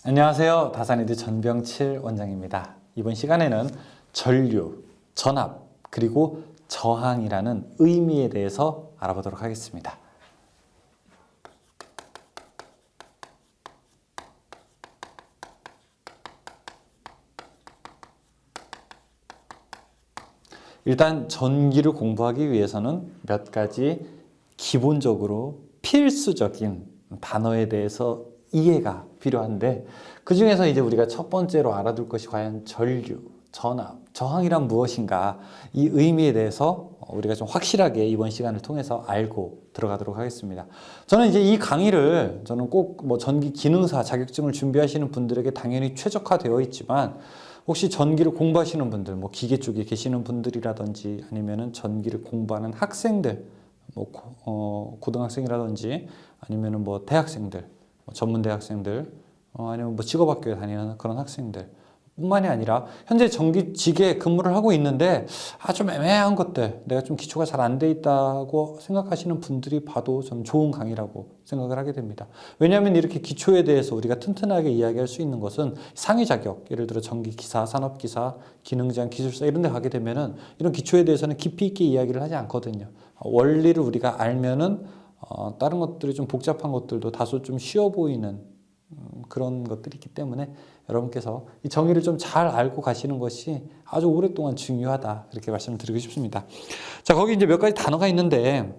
안녕하세요. 다산이드 전병칠 원장입니다. 이번 시간에는 전류, 전압, 그리고 저항이라는 의미에 대해서 알아보도록 하겠습니다. 일단 전기를 공부하기 위해서는 몇 가지 기본적으로 필수적인 단어에 대해서 이해가 필요한데, 그 중에서 이제 우리가 첫 번째로 알아둘 것이 과연 전류, 전압, 저항이란 무엇인가, 이 의미에 대해서 우리가 좀 확실하게 이번 시간을 통해서 알고 들어가도록 하겠습니다. 저는 이제 이 강의를 꼭 전기 기능사 자격증을 준비하시는 분들에게 당연히 최적화되어 있지만, 혹시 전기를 공부하시는 분들, 기계 쪽에 계시는 분들이라든지 아니면은 전기를 공부하는 학생들, 고등학생이라든지 아니면은 대학생들, 전문 대학생들, 아니면 직업학교에 다니는 그런 학생들 뿐만이 아니라 현재 전기직에 근무를 하고 있는데 좀 애매한 것들, 내가 좀 기초가 잘 안 돼 있다고 생각하시는 분들이 봐도 저는 좋은 강의라고 생각을 하게 됩니다. 왜냐하면 이렇게 기초에 대해서 우리가 튼튼하게 이야기할 수 있는 것은 상위 자격, 예를 들어 전기기사, 산업기사, 기능장, 기술사 이런 데 가게 되면은 이런 기초에 대해서는 깊이 있게 이야기를 하지 않거든요. 원리를 우리가 알면은 다른 것들이 좀 복잡한 것들도 다소 좀 쉬워 보이는 그런 것들이 있기 때문에 여러분께서 이 정의를 좀 잘 알고 가시는 것이 아주 오랫동안 중요하다, 그렇게 말씀을 드리고 싶습니다. 자, 거기 이제 몇 가지 단어가 있는데,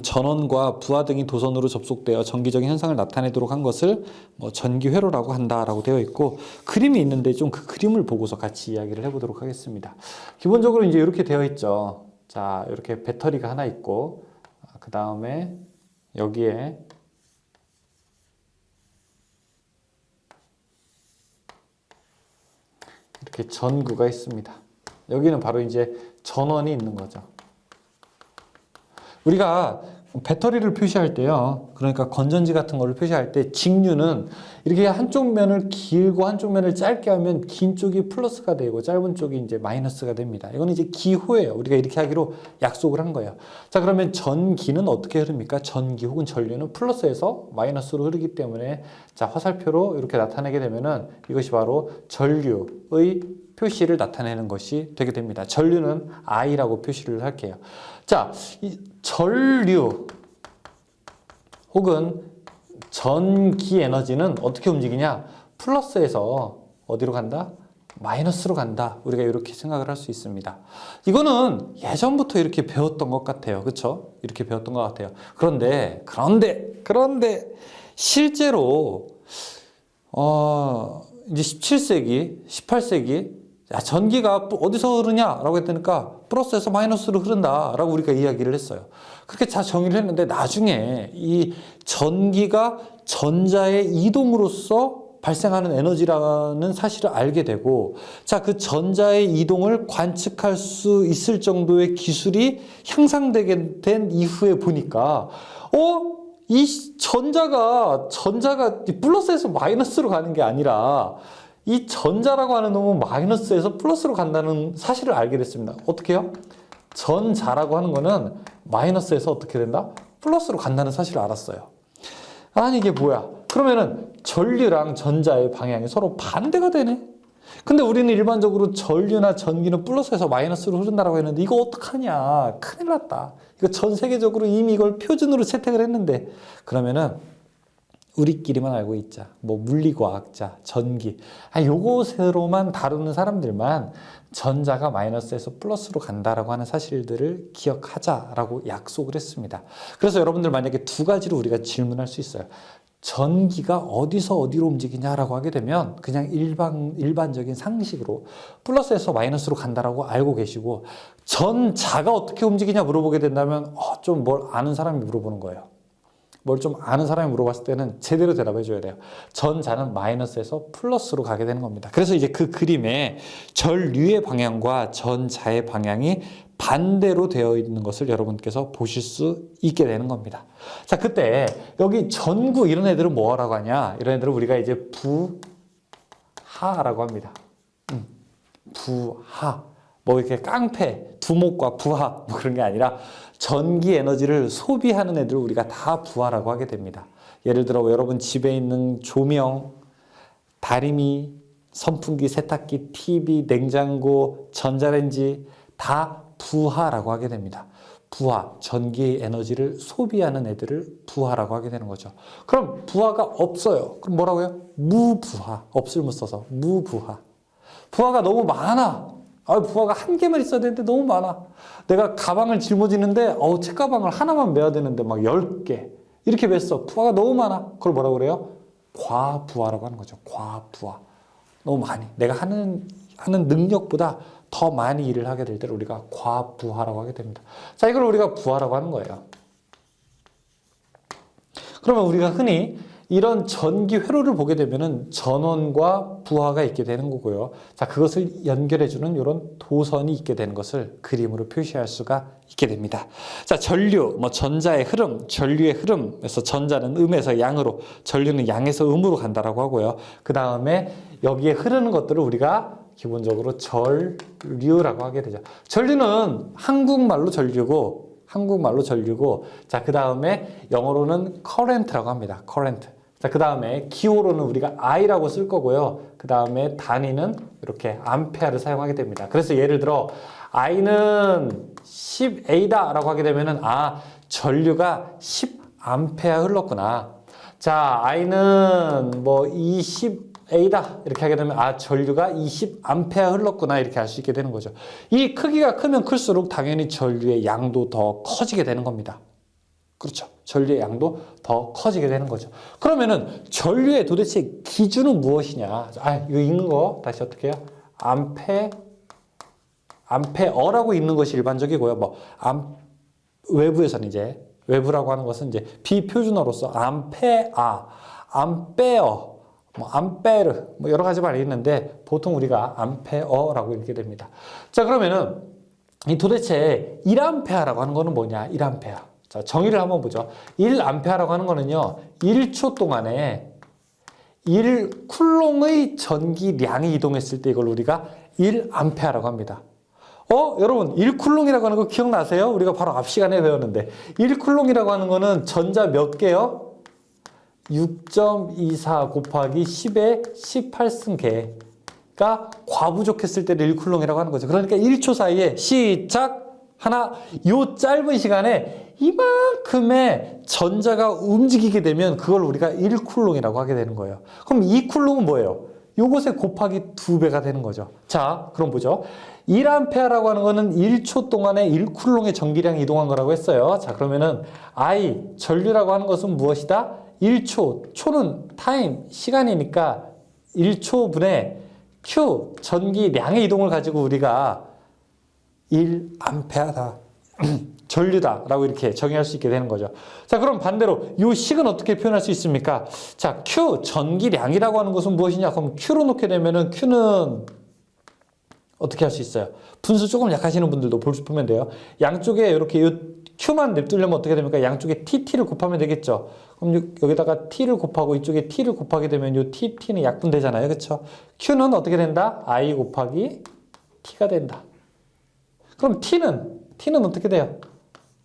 전원과 부하 등이 도선으로 접속되어 전기적인 현상을 나타내도록 한 것을 전기회로라고 한다라고 되어 있고, 그림이 있는데 좀 그 그림을 보고서 같이 이야기를 해보도록 하겠습니다. 기본적으로 이제 이렇게 되어 있죠. 자, 이렇게 배터리가 하나 있고, 그 다음에 여기에 이렇게 전구가 있습니다. 여기는 바로 이제 전원이 있는 거죠. 우리가 배터리를 표시할 때요, 그러니까 건전지 같은 거를 표시할 때 직류는 이렇게 한쪽 면을 길고 한쪽 면을 짧게 하면 긴 쪽이 플러스가 되고 짧은 쪽이 이제 마이너스가 됩니다. 이건 이제 기호예요. 우리가 이렇게 하기로 약속을 한 거예요. 자, 그러면 전기는 어떻게 흐릅니까? 전기 혹은 전류는 플러스에서 마이너스로 흐르기 때문에, 자, 화살표로 이렇게 나타내게 되면은 이것이 바로 전류의 표시를 나타내는 것이 되게 됩니다. 전류는 I라고 표시를 할게요. 자, 이 전류 혹은 전기 에너지는 어떻게 움직이냐? 플러스에서 어디로 간다? 마이너스로 간다. 우리가 이렇게 생각을 할 수 있습니다. 이거는 예전부터 이렇게 배웠던 것 같아요. 그렇죠? 이렇게 배웠던 것 같아요. 그런데 실제로 이제 17세기, 18세기, 전기가 어디서 흐르냐라고 했다니까 플러스에서 마이너스로 흐른다라고 우리가 이야기를 했어요. 그렇게 다 정의를 했는데, 나중에 이 전기가 전자의 이동으로서 발생하는 에너지라는 사실을 알게 되고, 자, 그 전자의 이동을 관측할 수 있을 정도의 기술이 향상되게 된 이후에 보니까 이 전자가 플러스에서 마이너스로 가는 게 아니라 이 전자라고 하는 놈은 마이너스에서 플러스로 간다는 사실을 알게 됐습니다. 어떻게 해요? 전자라고 하는 거는 마이너스에서 어떻게 된다? 플러스로 간다는 사실을 알았어요. 아니, 이게 뭐야? 그러면은 전류랑 전자의 방향이 서로 반대가 되네? 근데 우리는 일반적으로 전류나 전기는 플러스에서 마이너스로 흐른다라고 했는데, 이거 어떡하냐? 큰일 났다. 이거 전 세계적으로 이미 이걸 표준으로 채택을 했는데, 그러면은 우리끼리만 알고 있자. 물리과학자, 전기. 요것으로만 다루는 사람들만 전자가 마이너스에서 플러스로 간다라고 하는 사실들을 기억하자라고 약속을 했습니다. 그래서 여러분들 만약에 두 가지로 우리가 질문할 수 있어요. 전기가 어디서 어디로 움직이냐라고 하게 되면 그냥 일반적인 상식으로 플러스에서 마이너스로 간다라고 알고 계시고, 전자가 어떻게 움직이냐 물어보게 된다면 좀 뭘 아는 사람이 물어보는 거예요. 뭘 좀 아는 사람이 물어봤을 때는 제대로 대답해 줘야 돼요. 전자는 마이너스에서 플러스로 가게 되는 겁니다. 그래서 이제 그 그림에 전류의 방향과 전자의 방향이 반대로 되어 있는 것을 여러분께서 보실 수 있게 되는 겁니다. 자, 그때 여기 전구 이런 애들은 뭐라고 하냐? 이런 애들은 우리가 이제 부하라고 합니다. 부하. 이렇게 깡패, 두목과 부하 그런 게 아니라 전기 에너지를 소비하는 애들을 우리가 다 부하라고 하게 됩니다. 예를 들어 여러분 집에 있는 조명, 다리미, 선풍기, 세탁기, TV, 냉장고, 전자레인지 다 부하라고 하게 됩니다. 부하, 전기 에너지를 소비하는 애들을 부하라고 하게 되는 거죠. 그럼 부하가 없어요. 그럼 뭐라고요? 무부하. 없을무 써서 무부하. 부하가 너무 많아. 부하가 한 개만 있어야 되는데 너무 많아. 내가 가방을 짊어지는데 책가방을 하나만 메야 되는데 막 10개 이렇게 맸어. 부하가 너무 많아. 그걸 뭐라고 그래요? 과부하라고 하는 거죠. 과부하. 너무 많이. 내가 하는 능력보다 더 많이 일을 하게 될 때를 우리가 과부하라고 하게 됩니다. 자, 이걸 우리가 부하라고 하는 거예요. 그러면 우리가 흔히 이런 전기 회로를 보게 되면은 전원과 부하가 있게 되는 거고요. 자, 그것을 연결해주는 이런 도선이 있게 되는 것을 그림으로 표시할 수가 있게 됩니다. 자, 전류, 전자의 흐름, 전류의 흐름에서 전자는 음에서 양으로, 전류는 양에서 음으로 간다라고 하고요. 그 다음에 여기에 흐르는 것들을 우리가 기본적으로 전류라고 하게 되죠. 전류는 한국말로 전류고, 자, 그 다음에 영어로는 current라고 합니다. current. 자, 그 다음에 기호로는 우리가 I라고 쓸 거고요. 그 다음에 단위는 이렇게 암페어를 사용하게 됩니다. 그래서 예를 들어 I는 10A다 라고 하게 되면은 전류가 10A 흘렀구나. 자, I는 20A다 이렇게 하게 되면 전류가 20A 흘렀구나 이렇게 알 수 있게 되는 거죠. 이 크기가 크면 클수록 당연히 전류의 양도 더 커지게 되는 겁니다. 그렇죠. 전류의 양도 더 커지게 되는 거죠. 그러면은 전류의 도대체 기준은 무엇이냐? 이거 읽는 거 다시 어떻게 해요? 암페어라고 읽는 것이 일반적이고요. 외부에서는 이제 외부라고 하는 것은 이제 비표준어로서 암페어, 암페르 여러 가지 말이 있는데 보통 우리가 암페어라고 읽게 됩니다. 자, 그러면은 이 도대체 1암페어라고 하는 거는 뭐냐? 1암페어. 자, 정의를 한번 보죠. 1암페어라고 하는 거는요. 1초 동안에 1쿨롱의 전기량이 이동했을 때 이걸 우리가 1암페어라고 합니다. 여러분 1쿨롱이라고 하는 거 기억나세요? 우리가 바로 앞 시간에 배웠는데 1쿨롱이라고 하는 거는 전자 몇 개요? 6.24 곱하기 10의 18승계가 과부족했을 때를 1쿨롱이라고 하는 거죠. 그러니까 1초 사이에 시작 하나 요 짧은 시간에 이만큼의 전자가 움직이게 되면 그걸 우리가 1쿨롱이라고 하게 되는 거예요. 그럼 2쿨롱은 뭐예요? 요것에 곱하기 2배가 되는 거죠. 자, 그럼 보죠. 1암페어라고 하는 거는 1초 동안에 1쿨롱의 전기량이 이동한 거라고 했어요. 자, 그러면은 I, 전류라고 하는 것은 무엇이다? 1초, 초는 타임, 시간이니까 1초분의 Q, 전기량의 이동을 가지고 우리가 1암페어다. 전류다 라고 이렇게 정의할 수 있게 되는 거죠. 자, 그럼 반대로 이 식은 어떻게 표현할 수 있습니까? 자, Q, 전기량이라고 하는 것은 무엇이냐? 그럼 Q로 놓게 되면은 Q는 어떻게 할 수 있어요? 분수 조금 약하시는 분들도 보면 돼요. 양쪽에 이렇게 이 Q만 냅두려면 어떻게 됩니까? 양쪽에 TT를 곱하면 되겠죠. 그럼 여기다가 T를 곱하고 이쪽에 T를 곱하게 되면 이 TT는 약분되잖아요. 그렇죠? Q는 어떻게 된다? I 곱하기 T가 된다. 그럼 T는 어떻게 돼요?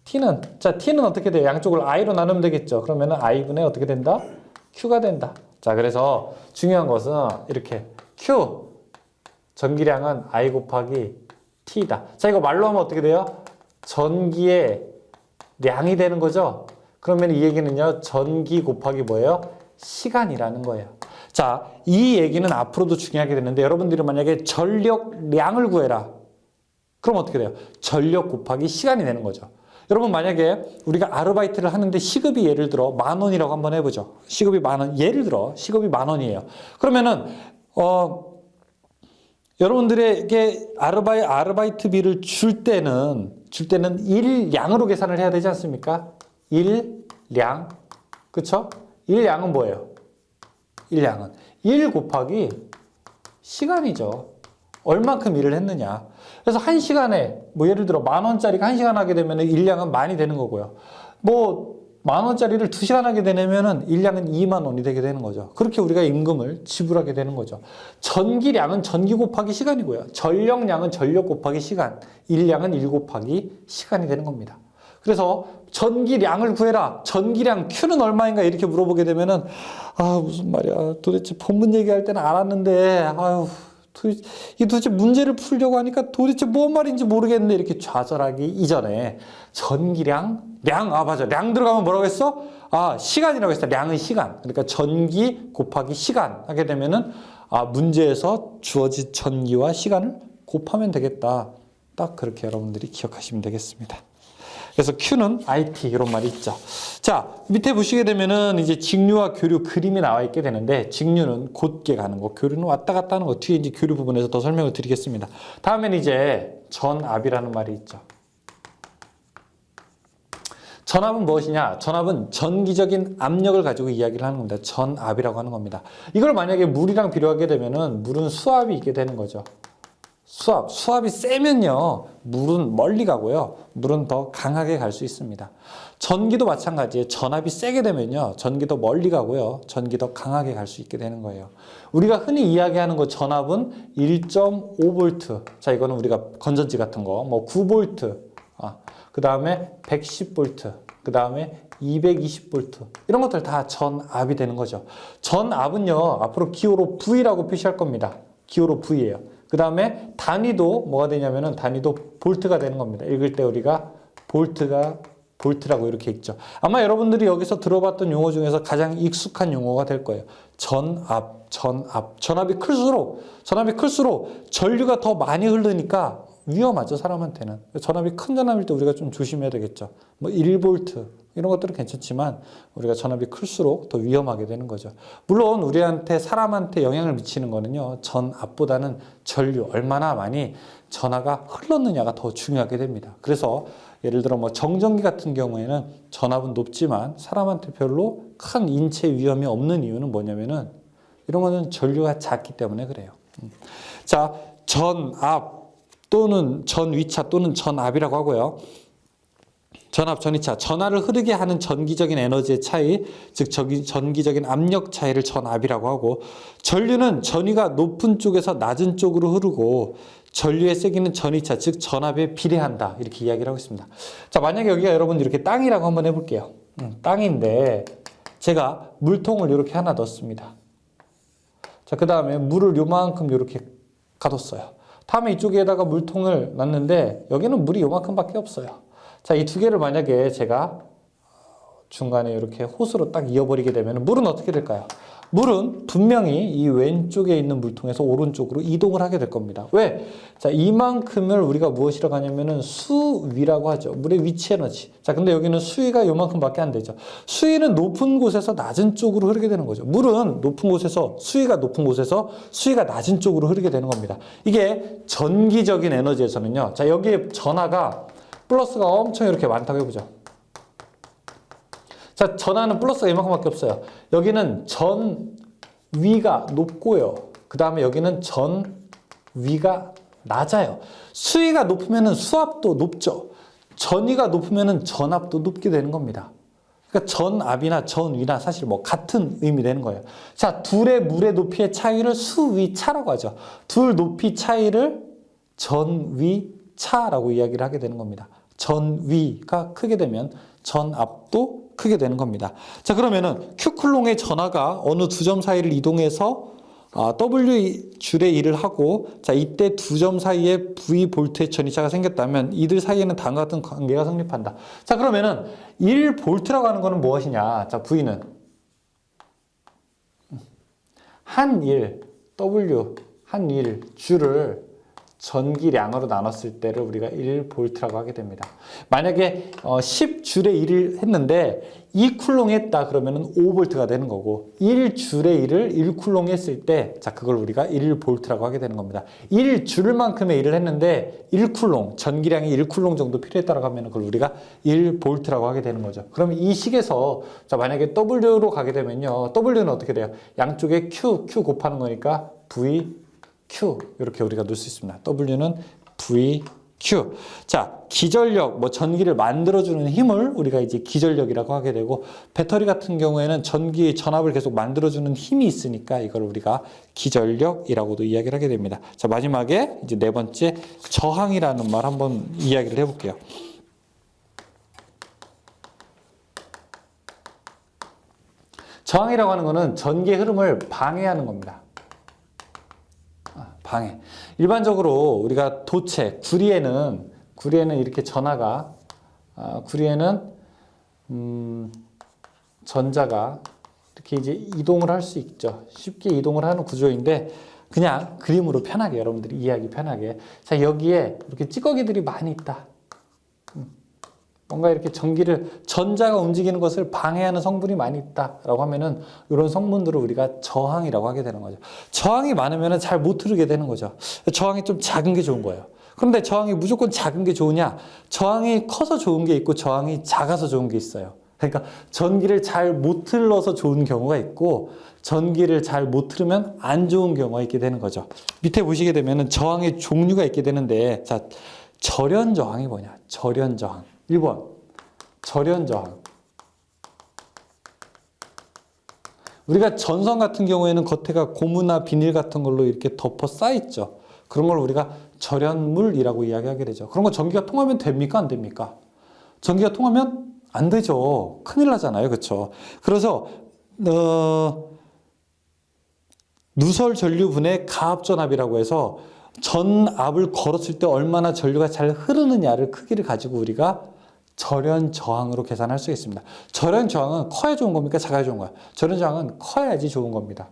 T는 어떻게 돼요? 양쪽을 I로 나누면 되겠죠. 그러면은 I분의 어떻게 된다? Q가 된다. 자, 그래서 중요한 것은 이렇게 Q, 전기량은 I 곱하기 T다. 자, 이거 말로 하면 어떻게 돼요? 전기의 량이 되는 거죠. 그러면 이 얘기는요, 전기 곱하기 뭐예요? 시간이라는 거예요. 자, 이 얘기는 앞으로도 중요하게 되는데 여러분들이 만약에 전력량을 구해라. 그럼 어떻게 돼요? 전력 곱하기 시간이 되는 거죠. 여러분 만약에 우리가 아르바이트를 하는데 시급이 예를 들어 10,000원이라고 한번 해보죠. 시급이 10,000원. 예를 들어 시급이 10,000원이에요. 그러면은 여러분들에게 아르바이트비를 줄 때는 일량으로 계산을 해야 되지 않습니까? 일량. 그쵸? 일량은 뭐예요? 일량은 1 곱하기 시간이죠. 얼만큼 일을 했느냐. 그래서 1시간에 예를 들어 10,000원짜리가 1시간 하게 되면 일량은 많이 되는 거고요. 10,000원짜리를 2시간 하게 되면 일량은 20,000원이 되게 되는 거죠. 그렇게 우리가 임금을 지불하게 되는 거죠. 전기량은 전기 곱하기 시간이고요. 전력량은 전력 곱하기 시간, 일량은 1 곱하기 시간이 되는 겁니다. 그래서 전기량을 구해라. 전기량 Q는 얼마인가 이렇게 물어보게 되면은 무슨 말이야. 도대체 본문 얘기할 때는 알았는데 이 도대체 문제를 풀려고 하니까 도대체 뭔 말인지 모르겠는데 이렇게 좌절하기 이전에 전기량, 맞아. 량 들어가면 뭐라고 했어? 시간이라고 했어. 량은 시간. 그러니까 전기 곱하기 시간 하게 되면은 문제에서 주어진 전기와 시간을 곱하면 되겠다. 딱 그렇게 여러분들이 기억하시면 되겠습니다. 그래서 Q는 IT 이런 말이 있죠. 자, 밑에 보시게 되면은 이제 직류와 교류 그림이 나와 있게 되는데 직류는 곧게 가는 거, 교류는 왔다 갔다 하는 거 뒤에 이제 교류 부분에서 더 설명을 드리겠습니다. 다음엔 이제 전압이라는 말이 있죠. 전압은 무엇이냐? 전압은 전기적인 압력을 가지고 이야기를 하는 겁니다. 전압이라고 하는 겁니다. 이걸 만약에 물이랑 비교하게 되면은 물은 수압이 있게 되는 거죠. 수압이 세면요, 물은 멀리 가고요, 물은 더 강하게 갈 수 있습니다. 전기도 마찬가지예요. 전압이 세게 되면요, 전기도 멀리 가고요, 전기 더 강하게 갈 수 있게 되는 거예요. 우리가 흔히 이야기하는 거 전압은 1.5V. 자, 이거는 우리가 건전지 같은 거, 뭐 9V, 그 다음에 110V, 그 다음에 220V. 이런 것들 다 전압이 되는 거죠. 전압은요, 앞으로 기호로 V라고 표시할 겁니다. 기호로 V예요. 그 다음에 단위도 뭐가 되냐면은 단위도 볼트가 되는 겁니다. 읽을 때 우리가 볼트라고 이렇게 읽죠. 아마 여러분들이 여기서 들어봤던 용어 중에서 가장 익숙한 용어가 될 거예요. 전압이 클수록 전류가 더 많이 흐르니까 위험하죠, 사람한테는. 전압이 큰 전압일 때 우리가 좀 조심해야 되겠죠. 뭐 1V 이런 것들은 괜찮지만 우리가 전압이 클수록 더 위험하게 되는 거죠. 물론 우리한테 사람한테 영향을 미치는 거는요, 전압보다는 전류, 얼마나 많이 전하가 흘렀느냐가 더 중요하게 됩니다. 그래서 예를 들어 뭐 정전기 같은 경우에는 전압은 높지만 사람한테 별로 큰 인체 위험이 없는 이유는 뭐냐면은 이런 거는 전류가 작기 때문에 그래요. 자, 전압 또는 전위차 또는 전압이라고 하고요. 전압, 전위차, 전하를 흐르게 하는 전기적인 에너지의 차이, 즉 전기적인 압력 차이를 전압이라고 하고, 전류는 전위가 높은 쪽에서 낮은 쪽으로 흐르고 전류의 세기는 전위차, 즉 전압에 비례한다. 이렇게 이야기를 하고 있습니다. 자, 만약에 여기가 여러분 이렇게 땅이라고 한번 해볼게요. 땅인데 제가 물통을 이렇게 하나 넣었습니다. 자, 그 다음에 물을 요만큼 이렇게 가뒀어요. 다음에 이쪽에다가 물통을 놨는데 여기는 물이 요만큼밖에 없어요. 자, 이 두 개를 만약에 제가 중간에 이렇게 호스로 딱 이어버리게 되면 물은 어떻게 될까요? 물은 분명히 이 왼쪽에 있는 물통에서 오른쪽으로 이동을 하게 될 겁니다. 왜? 자, 이만큼을 우리가 무엇이라고 하냐면은 수위라고 하죠. 물의 위치 에너지. 자, 근데 여기는 수위가 요만큼밖에 안 되죠. 수위는 높은 곳에서 낮은 쪽으로 흐르게 되는 거죠. 물은 높은 곳에서 수위가 낮은 쪽으로 흐르게 되는 겁니다. 이게 전기적인 에너지에서는요. 자, 여기에 전하가 플러스가 엄청 이렇게 많다고 해보죠. 자, 전하는 플러스가 이만큼밖에 없어요. 여기는 전위가 높고요. 그 다음에 여기는 전위가 낮아요. 수위가 높으면 수압도 높죠. 전위가 높으면 전압도 높게 되는 겁니다. 그러니까 전압이나 전위나 사실 뭐 같은 의미 되는 거예요. 자, 둘의 물의 높이의 차이를 수위차라고 하죠. 둘 높이 차이를 전위차라고 이야기를 하게 되는 겁니다. 전위가 크게 되면 전압도 크게 되는 겁니다. 자, 그러면은 Q쿨롱의 전하가 어느 두 점 사이를 이동해서 W 줄의 일을 하고, 자, 이때 두 점 사이에 V 볼트의 전위차가 생겼다면 이들 사이에는 다음과 같은 관계가 성립한다. 자, 그러면은 1볼트라고 하는 거는 무엇이냐? 자, V는 한 일 줄을 전기량으로 나눴을 때를 우리가 1볼트라고 하게 됩니다. 만약에 10줄의 일을 했는데 2쿨롱 했다 그러면은 5볼트가 되는 거고, 1줄의 일을 1쿨롱 했을 때, 자, 그걸 우리가 1볼트라고 하게 되는 겁니다. 1줄만큼의 일을 했는데 1쿨롱, 전기량이 1쿨롱 정도 필요했다라고 하면 그걸 우리가 1볼트라고 하게 되는 거죠. 그러면 이 식에서, 자, 만약에 W로 가게 되면요. W는 어떻게 돼요? 양쪽에 Q 곱하는 거니까 V, Q 이렇게 우리가 넣을 수 있습니다. W는 V, Q. 자, 기전력, 뭐 전기를 만들어주는 힘을 우리가 이제 기전력이라고 하게 되고, 배터리 같은 경우에는 전압을 계속 만들어주는 힘이 있으니까 이걸 우리가 기전력이라고도 이야기를 하게 됩니다. 자, 마지막에 이제 네 번째 저항이라는 말 한번 이야기를 해볼게요. 저항이라고 하는 거는 전기의 흐름을 방해하는 겁니다. 방해. 일반적으로 우리가 도체, 구리에는 이렇게 전하가, 구리에는 전자가 이렇게 이제 이동을 할 수 있죠. 쉽게 이동을 하는 구조인데 그냥 그림으로 편하게 여러분들이 이해하기 편하게. 자, 여기에 이렇게 찌꺼기들이 많이 있다. 뭔가 이렇게 전자가 움직이는 것을 방해하는 성분이 많이 있다라고 하면은 이런 성분들을 우리가 저항이라고 하게 되는 거죠. 저항이 많으면은 잘 못 흐르게 되는 거죠. 저항이 좀 작은 게 좋은 거예요. 그런데 저항이 무조건 작은 게 좋으냐? 저항이 커서 좋은 게 있고 저항이 작아서 좋은 게 있어요. 그러니까 전기를 잘 못 흘러서 좋은 경우가 있고 전기를 잘 못 흐르면 안 좋은 경우가 있게 되는 거죠. 밑에 보시게 되면은 저항의 종류가 있게 되는데, 자, 절연 저항이 뭐냐? 절연 저항. 1번, 절연 저항. 우리가 전선 같은 경우에는 겉에가 고무나 비닐 같은 걸로 이렇게 덮어 쌓여있죠. 그런 걸 우리가 절연물이라고 이야기하게 되죠. 그런 거 전기가 통하면 됩니까? 안 됩니까? 전기가 통하면 안 되죠. 큰일 나잖아요. 그렇죠? 그래서 누설 전류분해 가압 전압이라고 해서 전압을 걸었을 때 얼마나 전류가 잘 흐르느냐를 크기를 가지고 우리가 절연 저항으로 계산할 수 있습니다. 절연 저항은 커야 좋은 겁니까? 작아야 좋은 거야? 절연 저항은 커야지 좋은 겁니다.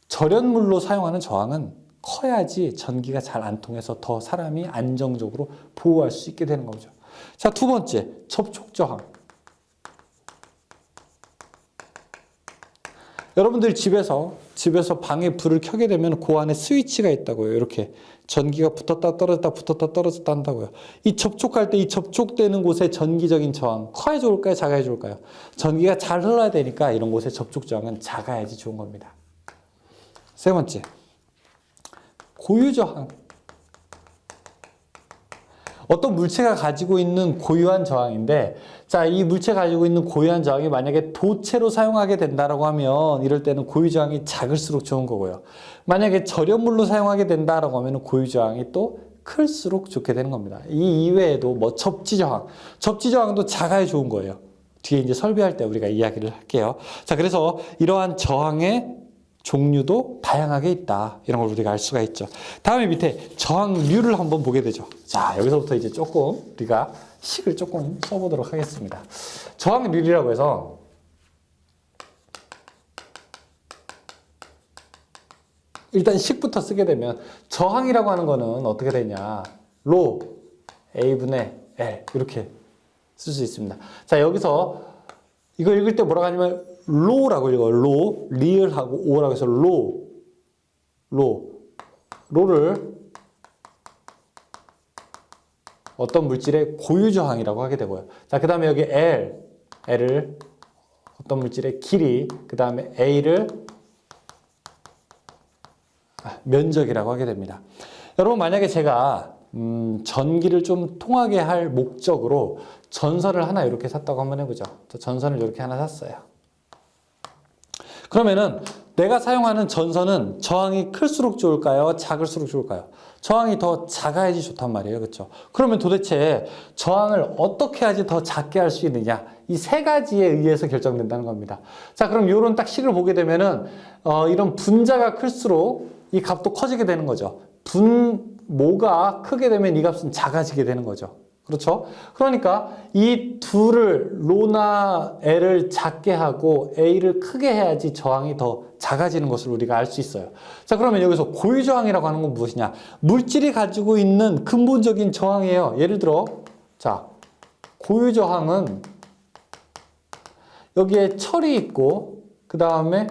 절연물로 사용하는 저항은 커야지 전기가 잘 안 통해서 더 사람이 안정적으로 보호할 수 있게 되는 거죠. 자, 두 번째, 접촉 저항. 여러분들 집에서 방에 불을 켜게 되면 그 안에 스위치가 있다고요. 이렇게 전기가 붙었다 떨어졌다 한다고요. 이 접촉할 때 이 접촉되는 곳에 전기적인 저항 커야 좋을까요? 작아야 좋을까요? 전기가 잘 흘러야 되니까 이런 곳에 접촉 저항은 작아야지 좋은 겁니다. 세 번째, 고유 저항. 어떤 물체가 가지고 있는 고유한 저항인데, 자, 이 물체가 가지고 있는 고유한 저항이 만약에 도체로 사용하게 된다라고 하면 이럴 때는 고유 저항이 작을수록 좋은 거고요. 만약에 절연물로 사용하게 된다라고 하면 고유 저항이 또 클수록 좋게 되는 겁니다. 이 이외에도 뭐 접지 저항도 작아야 좋은 거예요. 뒤에 이제 설비할 때 우리가 이야기를 할게요. 자, 그래서 이러한 저항의 종류도 다양하게 있다. 이런 걸 우리가 알 수가 있죠. 다음에 밑에 저항류를 한번 보게 되죠. 자, 여기서부터 이제 조금 우리가 식을 조금 써보도록 하겠습니다. 저항류라고 해서 일단 식부터 쓰게 되면 저항이라고 하는 거는 어떻게 되냐? 로 A분의 L 이렇게 쓸 수 있습니다. 자, 여기서 이거 읽을 때 뭐라고 하냐면 로라고 읽어요. 로, 리을하고 오라고 해서 로를 어떤 물질의 고유 저항이라고 하게 되고요. 자, 그 다음에 여기 L을 어떤 물질의 길이, 그 다음에 A를 면적이라고 하게 됩니다. 여러분, 만약에 제가 전기를 좀 통하게 할 목적으로 전선을 하나 이렇게 샀다고 한번 해보죠. 전선을 이렇게 하나 샀어요. 그러면은 내가 사용하는 전선은 저항이 클수록 좋을까요? 작을수록 좋을까요? 저항이 더 작아야지 좋단 말이에요. 그렇죠? 그러면 도대체 저항을 어떻게 해야지 더 작게 할 수 있느냐? 이 세 가지에 의해서 결정된다는 겁니다. 자, 그럼 이런 딱 식을 보게 되면은 이런 분자가 클수록 이 값도 커지게 되는 거죠. 분모가 크게 되면 이 값은 작아지게 되는 거죠. 그렇죠? 그러니까 이 둘을 로나 L을 작게 하고 A를 크게 해야지 저항이 더 작아지는 것을 우리가 알 수 있어요. 자, 그러면 여기서 고유 저항이라고 하는 건 무엇이냐? 물질이 가지고 있는 근본적인 저항이에요. 예를 들어, 자, 고유 저항은 여기에 철이 있고 그 다음에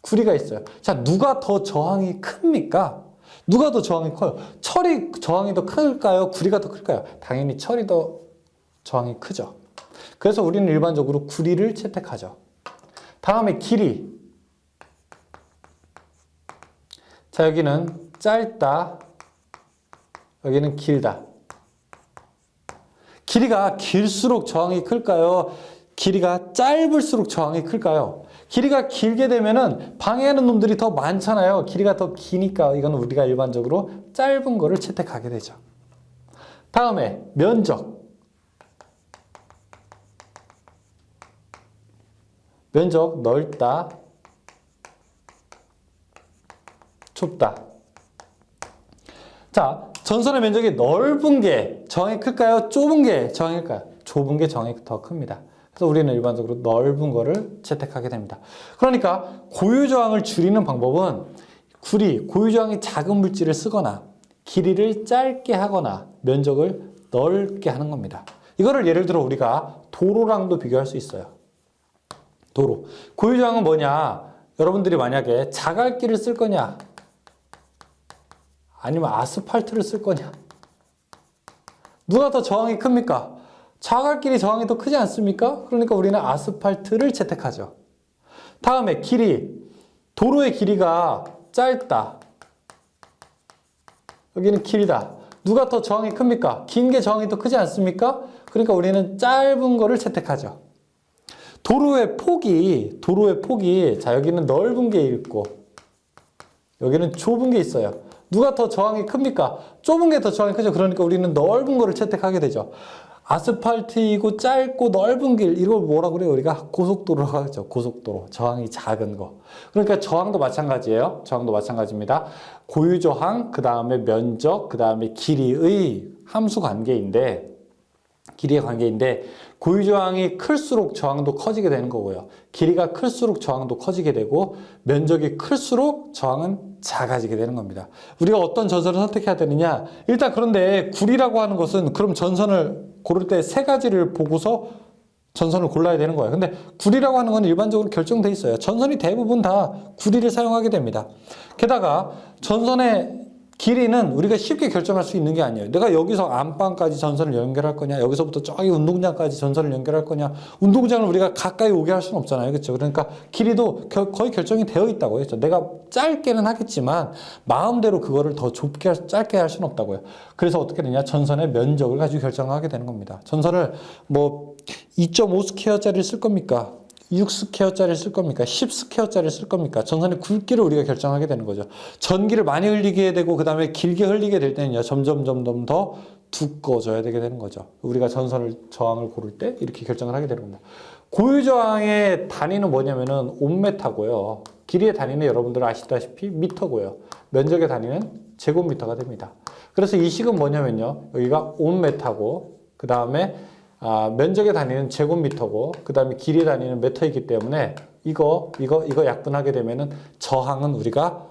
구리가 있어요. 자, 누가 더 저항이 큽니까? 누가 더 저항이 커요? 철이 저항이 더 클까요? 구리가 더 클까요? 당연히 철이 더 저항이 크죠. 그래서 우리는 일반적으로 구리를 채택하죠. 다음에 길이. 자, 여기는 짧다. 여기는 길다. 길이가 길수록 저항이 클까요? 길이가 짧을수록 저항이 클까요? 길이가 길게 되면은 방해하는 놈들이 더 많잖아요. 길이가 더 기니까 이건 우리가 일반적으로 짧은 거를 채택하게 되죠. 다음에 면적. 면적 넓다, 좁다. 자, 전선의 면적이 넓은 게 저항이 클까요? 좁은 게 저항이 클까요? 좁은 게 저항이 더 큽니다. 그래서 우리는 일반적으로 넓은 거를 채택하게 됩니다. 그러니까 고유저항을 줄이는 방법은 고유저항이 작은 물질을 쓰거나 길이를 짧게 하거나 면적을 넓게 하는 겁니다. 이거를 예를 들어 우리가 도로랑도 비교할 수 있어요. 도로. 고유저항은 뭐냐? 여러분들이 만약에 자갈길을 쓸 거냐? 아니면 아스팔트를 쓸 거냐? 누가 더 저항이 큽니까? 자갈길이 저항이 더 크지 않습니까? 그러니까 우리는 아스팔트를 채택하죠. 다음에 도로의 길이가 짧다. 여기는 길다. 누가 더 저항이 큽니까? 긴 게 저항이 더 크지 않습니까? 그러니까 우리는 짧은 거를 채택하죠. 도로의 폭이, 자, 여기는 넓은 게 있고, 여기는 좁은 게 있어요. 누가 더 저항이 큽니까? 좁은 게 더 저항이 크죠. 그러니까 우리는 넓은 거를 채택하게 되죠. 아스팔트이고 짧고 넓은 길, 이걸 뭐라고 그래요? 우리가 고속도로라고 하죠. 고속도로. 저항이 작은 거. 그러니까 저항도 마찬가지예요. 저항도 마찬가지입니다. 고유저항, 그 다음에 면적, 그 다음에 길이의 함수 관계인데, 고유저항이 클수록 저항도 커지게 되는 거고요. 길이가 클수록 저항도 커지게 되고, 면적이 클수록 저항은 작아지게 되는 겁니다. 우리가 어떤 전선을 선택해야 되느냐? 일단 그런데 굴이라고 하는 것은 그럼 전선을 고를 때 세 가지를 보고서 전선을 골라야 되는 거예요. 근데 굴이라고 하는 건 일반적으로 결정돼 있어요. 전선이 대부분 다 굴이를 사용하게 됩니다. 게다가 전선의 길이는 우리가 쉽게 결정할 수 있는 게 아니에요. 내가 여기서 안방까지 전선을 연결할 거냐, 여기서부터 저기 운동장까지 전선을 연결할 거냐, 운동장을 우리가 가까이 오게 할 수는 없잖아요. 그렇죠? 그러니까 길이도 거의 결정이 되어 있다고요. 그렇죠? 내가 짧게는 하겠지만 마음대로 그거를 더 짧게 할 수는 없다고요. 그래서 어떻게 되냐? 전선의 면적을 가지고 결정하게 되는 겁니다. 전선을 뭐 2.5 스퀘어짜리를 쓸 겁니까? 6 스퀘어짜리를 쓸 겁니까? 10 스퀘어짜리를 쓸 겁니까? 전선의 굵기를 우리가 결정하게 되는 거죠. 전기를 많이 흘리게 되고 그 다음에 길게 흘리게 될 때는요. 점점 더 두꺼워져야 되게 되는 거죠. 우리가 저항을 고를 때 이렇게 결정을 하게 되는 겁니다. 고유저항의 단위는 뭐냐면은 옴메타고요. 길이의 단위는 여러분들 아시다시피 미터고요. 면적의 단위는 제곱미터가 됩니다. 그래서 이 식은 뭐냐면요. 여기가 옴메타고 그 다음에 면적의 단위는 제곱미터고 그 다음에 길이의 단위는 미터이기 때문에 이거 약분하게 되면은 저항은 우리가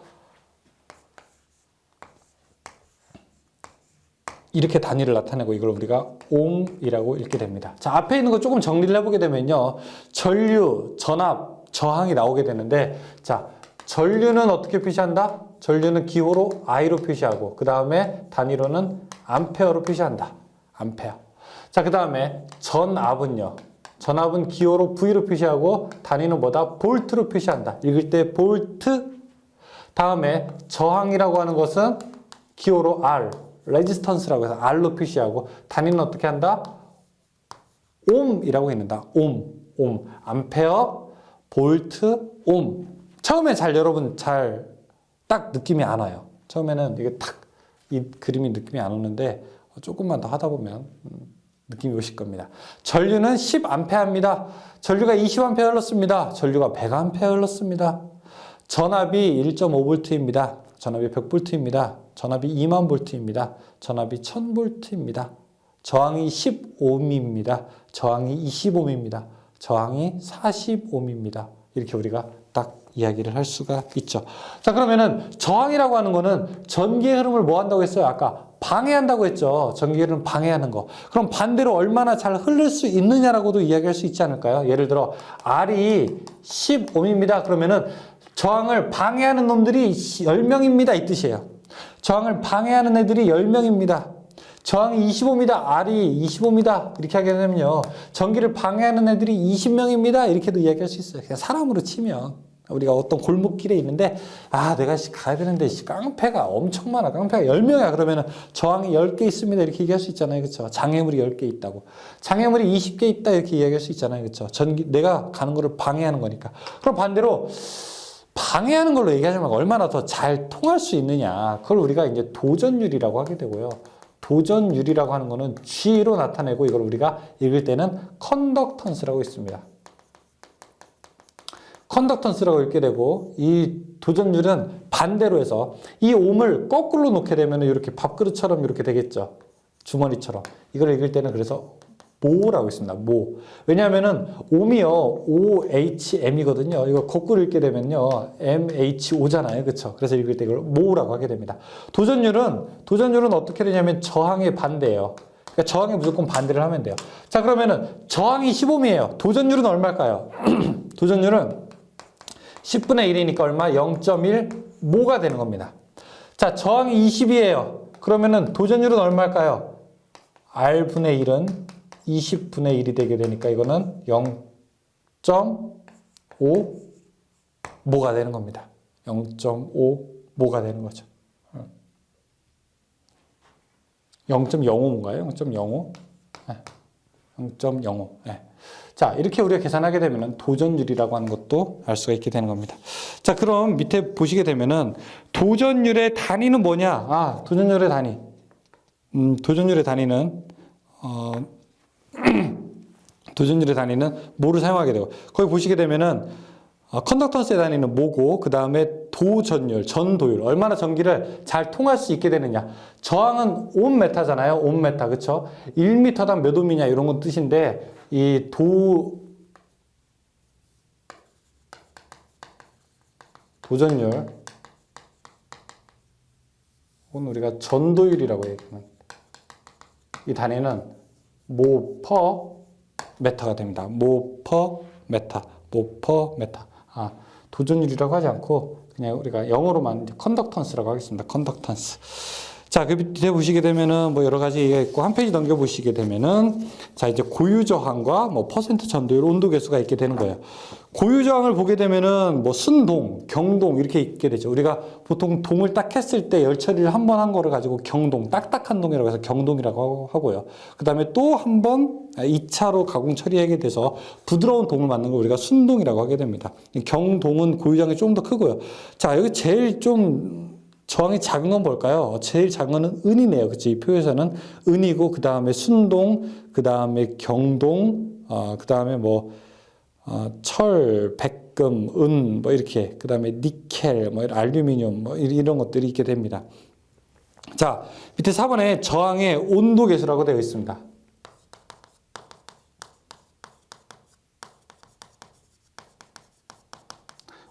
이렇게 단위를 나타내고 이걸 우리가 옴이라고 읽게 됩니다. 자, 앞에 있는 거 조금 정리를 해보게 되면요. 전류, 전압, 저항이 나오게 되는데 자, 전류는 어떻게 표시한다? 전류는 기호로 I로 표시하고 그 다음에 단위로는 암페어로 표시한다. 암페어. 자, 그 다음에 전압은요. 전압은 기호로 V로 표시하고 단위는 뭐다? 볼트로 표시한다. 읽을 때 볼트. 다음에 저항이라고 하는 것은 기호로 R, 레지스턴스라고 해서 R로 표시하고 단위는 어떻게 한다? 옴이라고 읽는다. 옴. 암페어, 볼트, 옴. 처음에 여러분 딱 느낌이 안 와요. 처음에는 이게 이 그림이 느낌이 안 오는데 조금만 더 하다 보면 느낌이 오실 겁니다. 전류는 10A입니다. 전류가 20A 흘렀습니다. 전류가 100A 흘렀습니다. 전압이 1.5V입니다. 전압이 100V입니다. 전압이 2만 V입니다. 전압이 1000V입니다. 저항이 10ohm입니다. 저항이 20ohm입니다. 저항이 40ohm입니다. 이렇게 우리가 딱 이야기를 할 수가 있죠. 자, 그러면은 저항이라고 하는 거는 전기의 흐름을 뭐 한다고 했어요? 아까 방해한다고 했죠. 전기의 흐름 방해하는 거. 그럼 반대로 얼마나 잘 흐를 수 있느냐라고도 이야기할 수 있지 않을까요? 예를 들어 R이 10ohm입니다. 그러면은 저항을 방해하는 놈들이 10명입니다. 이 뜻이에요. 저항을 방해하는 애들이 10명입니다. 저항이 25입니다. R이 25입니다. 이렇게 하게 되면요. 전기를 방해하는 애들이 20명입니다. 이렇게도 이야기할 수 있어요. 그냥 사람으로 치면. 우리가 어떤 골목길에 있는데 내가 가야 되는데 깡패가 엄청 많아. 깡패가 10명이야. 그러면은 저항이 10개 있습니다. 이렇게 얘기할 수 있잖아요. 그렇죠? 장애물이 10개 있다고. 장애물이 20개 있다. 이렇게 이야기할 수 있잖아요. 그렇죠? 내가 가는 거를 방해하는 거니까. 그럼 반대로 방해하는 걸로 얘기하지 말고 얼마나 더 잘 통할 수 있느냐. 그걸 우리가 이제 도전율이라고 하게 되고요. 도전율이라고 하는 거는 G로 나타내고 이걸 우리가 읽을 때는 컨덕턴스라고 있습니다. 컨덕턴스라고 읽게 되고 이 도전율은 반대로 해서 이 옴을 거꾸로 놓게 되면 이렇게 밥그릇처럼 이렇게 되겠죠. 주머니처럼. 이걸 읽을 때는 그래서 모라고 있습니다. 모. 왜냐하면은 옴이요. OHM이거든요. 이거 거꾸로 읽게 되면요. MHO잖아요. 그렇죠? 그래서 읽을 때 이걸 모라고 하게 됩니다. 도전율은 어떻게 되냐면 저항의 반대예요. 그러니까 저항에 무조건 반대를 하면 돼요. 자, 그러면은 저항이 10옴이에요. 도전율은 얼마일까요? 도전율은 10분의 1이니까 얼마? 0.1 모가 되는 겁니다. 자, 저항이 20이에요. 그러면은 도전율은 얼마일까요? R분의 1은 20분의 1이 되게 되니까 이거는 0.5 모가 되는 겁니다. 0.5 모가 되는 거죠. 0.05인가요? 0.05? 0.05. 네. 자, 이렇게 우리가 계산하게 되면은 도전율이라고 하는 것도 알 수가 있게 되는 겁니다. 자, 그럼 밑에 보시게 되면은 도전율의 단위는 뭐냐? 아, 도전율의 단위. 도전율의 단위는 도전율의 단위는 뭐를 사용하게 되고 거기 보시게 되면은 컨덕턴스의 단위는 뭐고 그 다음에 도전율, 전도율 얼마나 전기를 잘 통할 수 있게 되느냐. 저항은 옴메타잖아요. 옴메타 그쵸? 1m당 몇 옴이냐 이런 건 뜻인데 이 도전율 혹은 우리가 전도율이라고 얘기하는 이 단위는 모 퍼 메타가 됩니다. 모 퍼 메타, 모 퍼 메타. 아, 도전율이라고 하지 않고 그냥 우리가 영어로만 컨덕턴스라고 하겠습니다. 컨덕턴스. 자, 그 밑에 보시게 되면은 뭐 여러 가지 얘기가 있고 한 페이지 넘겨 보시게 되면은 자, 이제 고유 저항과 뭐 퍼센트 전도율, 온도 계수가 있게 되는 거예요. 고유 저항을 보게 되면은 뭐 순동, 경동 이렇게 있게 되죠. 우리가 보통 동을 딱 했을 때 열 처리를 한 번 한 거를 가지고 경동, 딱딱한 동이라고 해서 경동이라고 하고요. 그다음에 또 한 번 2차로 가공 처리하게 돼서 부드러운 동을 만든 걸 우리가 순동이라고 하게 됩니다. 경동은 고유 저항이 좀 더 크고요. 자, 여기 제일 좀 저항이 작은 건 뭘까요? 제일 작은 거는 은이네요. 그치? 이 표에서는 은이고, 그 다음에 순동, 그 다음에 경동, 그 다음에 뭐, 철, 백금, 은, 뭐 이렇게, 그 다음에 니켈, 뭐 알루미늄, 뭐 이런 것들이 있게 됩니다. 자, 밑에 4번에 저항의 온도 계수라고 되어 있습니다.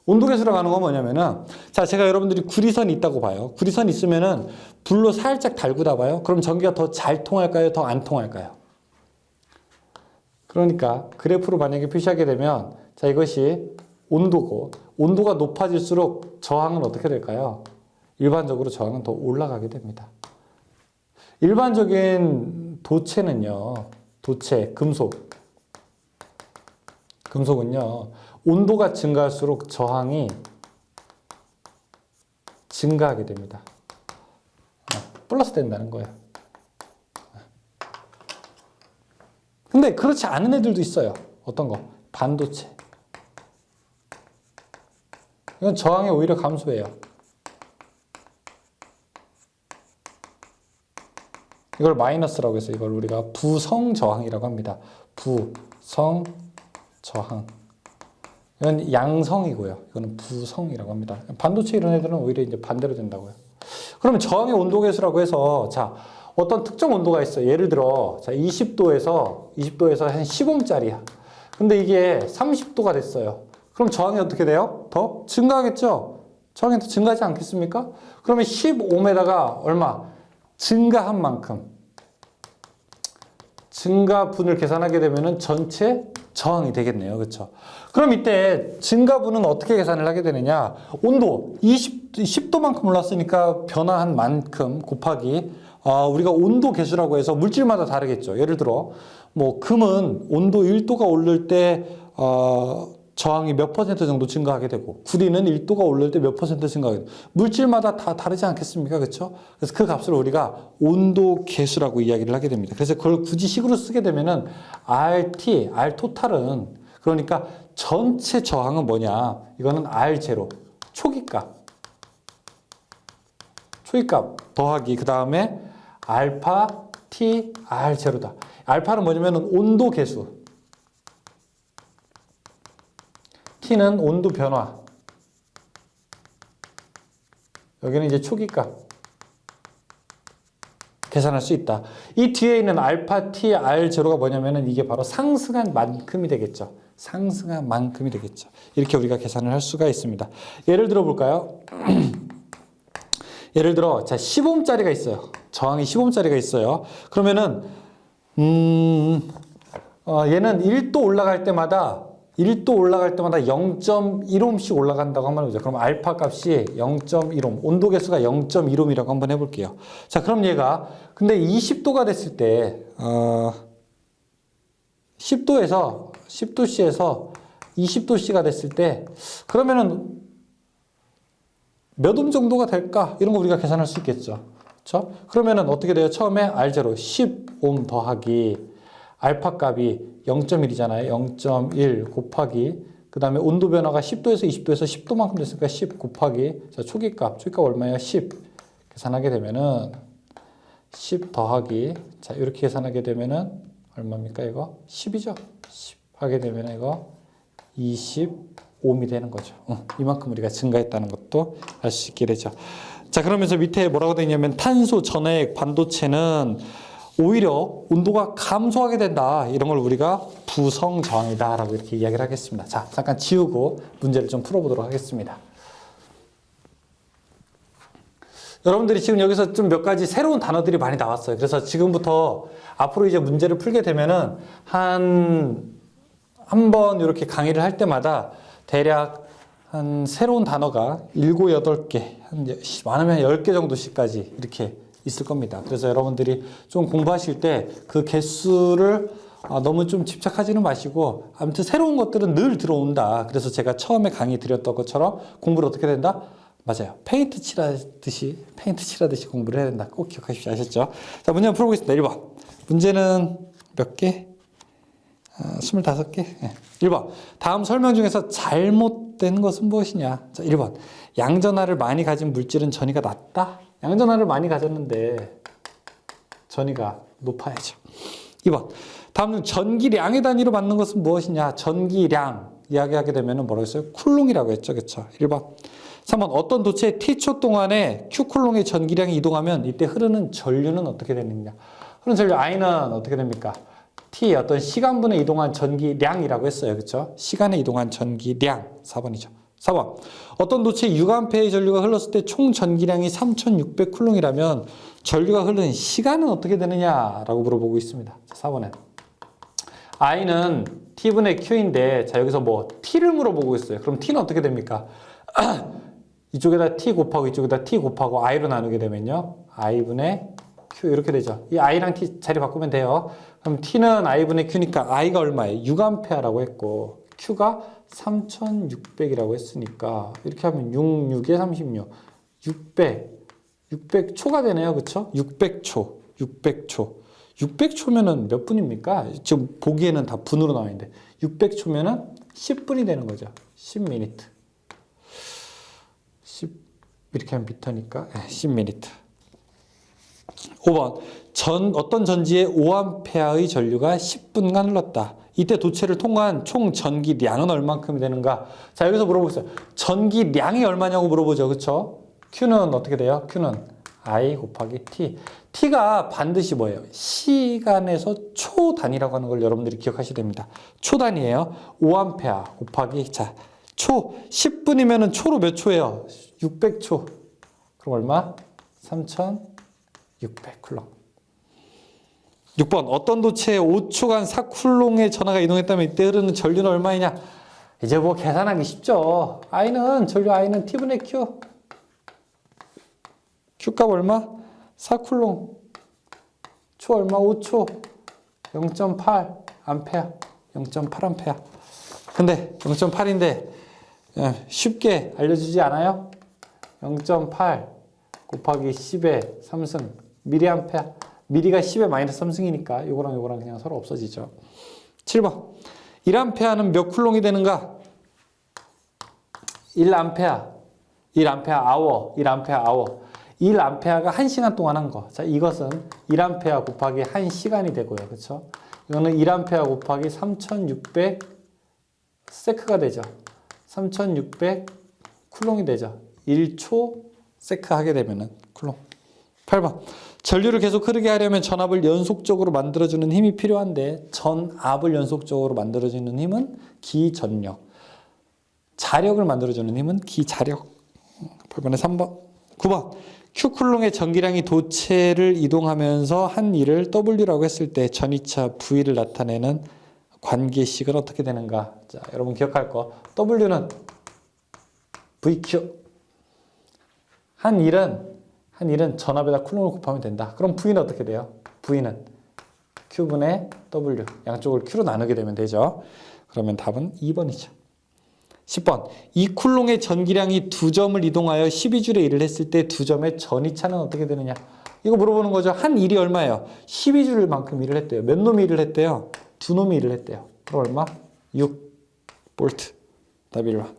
온도 계수라고 하는 건 뭐냐면은, 자, 제가 여러분들이 구리선이 있다고 봐요. 구리선 있으면은 불로 살짝 달구다 봐요. 그럼 전기가 더 잘 통할까요? 더 안 통할까요? 그러니까 그래프로 만약에 표시하게 되면, 자, 이것이 온도고, 온도가 높아질수록 저항은 어떻게 될까요? 일반적으로 저항은 더 올라가게 됩니다. 일반적인 도체는요, 도체, 금속은요, 온도가 증가할수록 저항이 증가하게 됩니다. 플러스 된다는 거예요. 근데 그렇지 않은 애들도 있어요. 어떤 거? 반도체. 이건 저항이 오히려 감소해요. 이걸 마이너스라고 해서 이걸 우리가 부성 저항이라고 합니다. 부성 저항. 이건 양성이고요. 이거는 부성이라고 합니다. 반도체 이런 애들은 오히려 이제 반대로 된다고요. 그러면 저항의 온도 계수라고 해서 자, 어떤 특정 온도가 있어요. 예를 들어 자, 20도에서 한 10옴짜리야. 근데 이게 30도가 됐어요. 그럼 저항이 어떻게 돼요? 더 증가하겠죠? 저항이 더 증가하지 않겠습니까? 그러면 10옴에다가 얼마? 증가한 만큼 증가분을 계산하게 되면은 전체 저항이 되겠네요. 그렇죠? 그럼 이때 증가분은 어떻게 계산을 하게 되느냐? 온도 10도만큼 올랐으니까 변화한 만큼 곱하기 우리가 온도 계수라고 해서 물질마다 다르겠죠. 예를 들어 뭐 금은 온도 1도가 오를 때 저항이 몇 퍼센트 정도 증가하게 되고 구리는 1도가 오를 때 몇 퍼센트 증가하게 되고 물질마다 다 다르지 않겠습니까? 그렇죠? 그래서 그 값을 우리가 온도 계수라고 이야기를 하게 됩니다. 그래서 그걸 굳이 식으로 쓰게 되면은 RT, R 토탈은 그러니까 전체 저항은 뭐냐? 이거는 R0 초기값 더하기 그 다음에 알파 T R0다. 알파는 뭐냐면 온도 계수. T는 온도 변화. 여기는 이제 초기값. 계산할 수 있다. 이 뒤에 있는 알파 T, R0가 뭐냐면은 이게 바로 상승한 만큼이 되겠죠. 상승한 만큼이 되겠죠. 이렇게 우리가 계산을 할 수가 있습니다. 예를 들어 볼까요? 예를 들어, 자, 10옴짜리가 있어요. 저항이 10옴짜리가 있어요. 그러면은, 얘는 1도 올라갈 때마다 0.1옴씩 올라간다고 한번 해보자. 그럼 알파 값이 0.1옴, 온도 개수가 0.1옴이라고 한번 해볼게요. 자, 그럼 얘가, 근데 20도가 됐을 때, 10도C에서 20도C가 됐을 때, 그러면은 몇 옴 정도가 될까? 이런 거 우리가 계산할 수 있겠죠. 그렇죠? 그러면은 어떻게 돼요? 처음에 R0 10옴 더하기 알파 값이 0.1이잖아요. 0.1 곱하기 그 다음에 온도 변화가 10도에서 20도에서 10도만큼 됐으니까 10 곱하기 자, 초기값 얼마예요? 10 계산하게 되면은 10 더하기 자 이렇게 계산하게 되면은 얼마입니까? 이거 10이죠. 10 하게 되면 이거 25옴이 되는 거죠. 이만큼 우리가 증가했다는 것도 알 수 있게 되죠. 자, 그러면서 밑에 뭐라고 되어 있냐면 탄소 전해액 반도체는 오히려 온도가 감소하게 된다. 이런 걸 우리가 부성 저항이다 라고 이렇게 이야기를 하겠습니다. 자, 잠깐 지우고 문제를 좀 풀어보도록 하겠습니다. 여러분들이 지금 여기서 좀 몇 가지 새로운 단어들이 많이 나왔어요. 그래서 지금부터 앞으로 이제 문제를 풀게 되면은 한 번 이렇게 강의를 할 때마다 대략 한 새로운 단어가 7, 8개, 많으면 10개 정도씩까지 이렇게 있을 겁니다. 그래서 여러분들이 좀 공부하실 때 그 개수를 너무 좀 집착하지는 마시고 아무튼 새로운 것들은 늘 들어온다. 그래서 제가 처음에 강의 드렸던 것처럼 공부를 어떻게 된다? 맞아요. 페인트 칠하듯이 공부를 해야 된다. 꼭 기억하십시오. 아셨죠? 자, 문제 한번 풀어보겠습니다. 1번. 문제는 몇 개? 25개? 네. 1번. 다음 설명 중에서 잘못된 것은 무엇이냐? 자, 1번. 양전하를 많이 가진 물질은 전위가 낮다? 양전하를 많이 가졌는데 전위가 높아야죠. 2번. 다음 중 전기량의 단위로 맞는 것은 무엇이냐? 전기량 이야기하게 되면 뭐라고 했어요? 쿨롱이라고 했죠. 그렇죠? 1번. 3번. 어떤 도체의 T초 동안에 Q쿨롱의 전기량이 이동하면 이때 흐르는 전류는 어떻게 되느냐? 흐르는 전류 I는 어떻게 됩니까? T 어떤 시간분에 이동한 전기량이라고 했어요. 그렇죠? 시간에 이동한 전기량 4번이죠. 4번. 어떤 도체에 6A의 전류가 흘렀을 때 총 전기량이 3600쿨롱이라면 전류가 흐르는 시간은 어떻게 되느냐라고 물어보고 있습니다. 4번에. I는 T분의 Q인데 자 여기서 뭐 T를 물어보고 있어요. 그럼 T는 어떻게 됩니까? 이쪽에다 T 곱하고 이쪽에다 T 곱하고 I로 나누게 되면요. I분의 Q 이렇게 되죠. 이 I랑 T 자리 바꾸면 돼요. 그럼 T는 I분의 Q니까 I가 얼마예요? 6A라고 했고 Q가 3600이라고 했으니까 이렇게 하면 6, 6에 36, 600초가 되네요. 그렇죠? 600초. 600초면은 몇 분입니까? 지금 보기에는 다 분으로 나와 있는데 600초면은 10분이 되는 거죠. 10미니트. 10 이렇게 하면 미터니까 10미니트. 5번. 어떤 전지에 5A의 전류가 10분간 흘렀다. 이때 도체를 통과한 총 전기량은 얼만큼 되는가? 자, 여기서 물어보고 있어요. 전기량이 얼마냐고 물어보죠. 그렇죠? Q는 어떻게 돼요? Q는 I 곱하기 T. T가 반드시 뭐예요? 시간에서 초 단위라고 하는 걸 여러분들이 기억하셔야 됩니다. 초 단위예요. 5A 곱하기 자, 초 10분이면은 초로 몇 초예요? 600초. 그럼 얼마? 3600쿨롱. 6번. 어떤 도체에 5초간 4쿨롱의 전하가 이동했다면 이때 흐르는 전류는 얼마이냐? 이제 뭐 계산하기 쉽죠. 전류 I는 T분의 Q. Q값 얼마? 4쿨롱. 초 얼마? 5초. 0.8 암페어. 0.8 암페어. 근데 0.8인데 쉽게 알려주지 않아요? 0.8 곱하기 10의 3승 미리암페어. 미리가 10의 마이너스 3승이니까 요거랑 요거랑 그냥 서로 없어지죠. 7번. 1A는 몇 쿨롱이 되는가? 1A 아워. 1A가 1시간 동안 한 거. 자, 이것은 1A 곱하기 1시간이 되고요. 그렇죠? 이거는 1A 곱하기 3600 세크가 되죠. 3600 쿨롱이 되죠. 1초 세크 하게 되면은 쿨롱. 8번. 전류를 계속 흐르게 하려면 전압을 연속적으로 만들어주는 힘이 필요한데 전압을 연속적으로 만들어주는 힘은 기전력. 자력을 만들어주는 힘은 기자력. 8번에 3번. 9번. Q쿨롱의 전기량이 도체를 이동하면서 한 일을 W라고 했을 때 전이차 V를 나타내는 관계식은 어떻게 되는가? 자, 여러분 기억할 거. W는 VQ. 한 일은 전압에다 쿨롱을 곱하면 된다. 그럼 V는 어떻게 돼요? V는 Q분의 W. 양쪽을 Q로 나누게 되면 되죠. 그러면 답은 2번이죠. 10번. 이 쿨롱의 전기량이 2점을 이동하여 12줄의 일을 했을 때 2점의 전이차는 어떻게 되느냐? 이거 물어보는 거죠. 한 일이 얼마예요? 12줄만큼 일을 했대요. 몇 놈이 일을 했대요? 2놈이 일을 했대요. 그럼 얼마? 6볼트. 답이 1번.